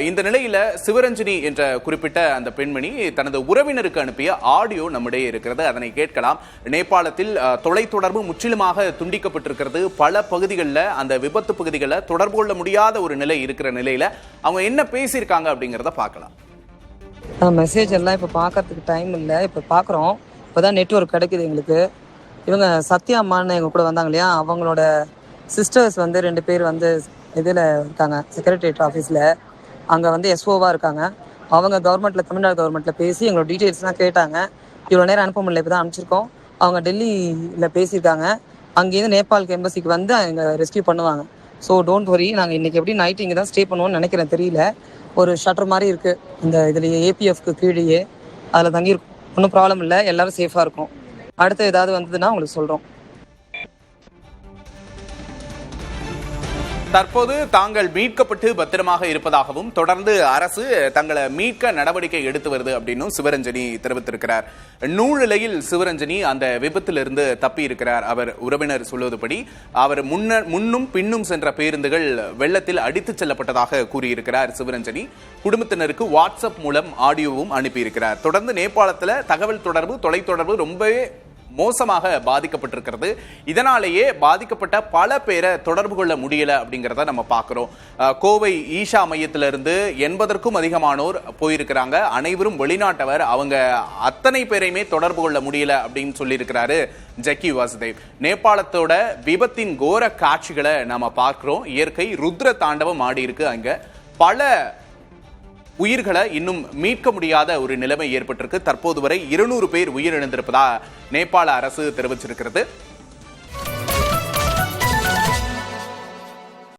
இந்த நிலையில சிவரஞ்சனி என்ற குறிப்பிட்ட அந்த பெண்மணி தனது உறவினருக்கு அனுப்பிய ஆடியோ நம்மிடையே இருக்கிறது. அதனை கேட்கலாம். நேபாளத்தில் தொலைத்தொடர்பு முற்றிலுமாக துண்டிக்கப்பட்டிருக்கிறது. பல பகுதிகளில் அந்த விபத்து பகுதிகளில் தொடர்பு கொள்ள முடியாத ஒரு நிலை இருக்கிற நிலையில அவங்க என்ன பேசியிருக்காங்க அப்படிங்கிறத பார்க்கலாம். மெசேஜ் எல்லாம் இப்போ பார்க்கறதுக்கு டைம் இல்லை. இப்போ பார்க்குறோம். இப்போதான் நெட்வொர்க் கிடைக்குது எங்களுக்கு. இவங்க சத்யா அம்மான்னு எங்க கூட வந்தாங்க இல்லையா, அவங்களோட சிஸ்டர்ஸ் வந்து 2 பேர் வந்து இதில் இருக்காங்க, செக்ரட்டரியேட் ஆஃபீஸில். அங்கே வந்து எஸ்ஓவாக இருக்காங்க. அவங்க கவர்மெண்ட்டில், தமிழ்நாடு கவர்மெண்ட்டில் பேசி எங்களோட டீட்டெயில்ஸ்லாம் கேட்டாங்க. இவ்வளோ நேரம் அனுப்ப முடியல, இப்போ தான் அனுப்பிச்சிருக்கோம். அவங்க டெல்லியில் பேசியிருக்காங்க. அங்கேருந்து நேபாளுக்கு எம்பசிக்கு வந்து அங்கே ரெஸ்கியூ பண்ணுவாங்க. So don't worry. நாங்கள் இன்றைக்கி எப்படி நைட் இங்கே தான் ஸ்டே பண்ணுவோம்னு நினைக்கிறேன், தெரியல. ஒரு ஷட்டர் மாதிரி இருக்குது இந்த இதுலேயே, ஏபிஎஃப்க்கு கீழேயே. அதில் தங்கியிருக்கும். ஒன்றும் ப்ராப்ளம் இல்லை, எல்லோரும் சேஃபாக இருக்கும். அடுத்து ஏதாவது வந்ததுன்னா உங்களுக்கு சொல்கிறோம். தற்போது தாங்கள் மீட்கப்பட்டு பத்திரமாக இருப்பதாகவும் தொடர்ந்து அரசு தங்களை மீட்க நடவடிக்கை எடுத்து வருது அப்படின்னு சிவரஞ்சனி தெரிவித்திருக்கிறார். நூலிலையில் சிவரஞ்சனி அந்த விபத்திலிருந்து தப்பி இருக்கிறார். அவர் உறவினர் சொல்வதுபடி அவர் முன்னும் பின்னும் சென்ற பேருந்துகள் வெள்ளத்தில் அடித்துச் செல்லப்பட்டதாக கூறியிருக்கிறார் சிவரஞ்சனி. குடும்பத்தினருக்கு வாட்ஸ்அப் மூலம் ஆடியோவும் அனுப்பியிருக்கிறார். தொடர்ந்து நேபாளத்தில் தகவல் தொடர்பு, தொலைத்தொடர்பு ரொம்பவே மோசமாக பாதிக்கப்பட்டிருக்கிறது. இதனாலேயே பாதிக்கப்பட்ட பல பேரை தொடர்பு கொள்ள முடியல அப்படிங்கிறத நம்ம பார்க்கிறோம். கோவை ஈஷா மையத்திலிருந்து 80க்கும் அதிகமானோர் போயிருக்கிறாங்க. அனைவரும் வெளிநாட்டவர். அவங்க அத்தனை பேரையுமே தொடர்பு கொள்ள முடியல அப்படின்னு சொல்லியிருக்கிறாரு ஜக்கி வாசுதேவ். நேபாளத்தோட விபத்தின் கோர காட்சிகளை நாம பார்க்கிறோம். இயற்கை ருத்ர தாண்டவம் ஆடி இருக்கு. அங்க பல உயிர்களை இன்னும் மீட்க முடியாத ஒரு நிலைமை ஏற்பட்டிருக்கு. தற்போது வரை 200 பேர் உயிரிழந்திருப்பதா நேபாள அரசு தெரிவிச்சிருக்கிறது.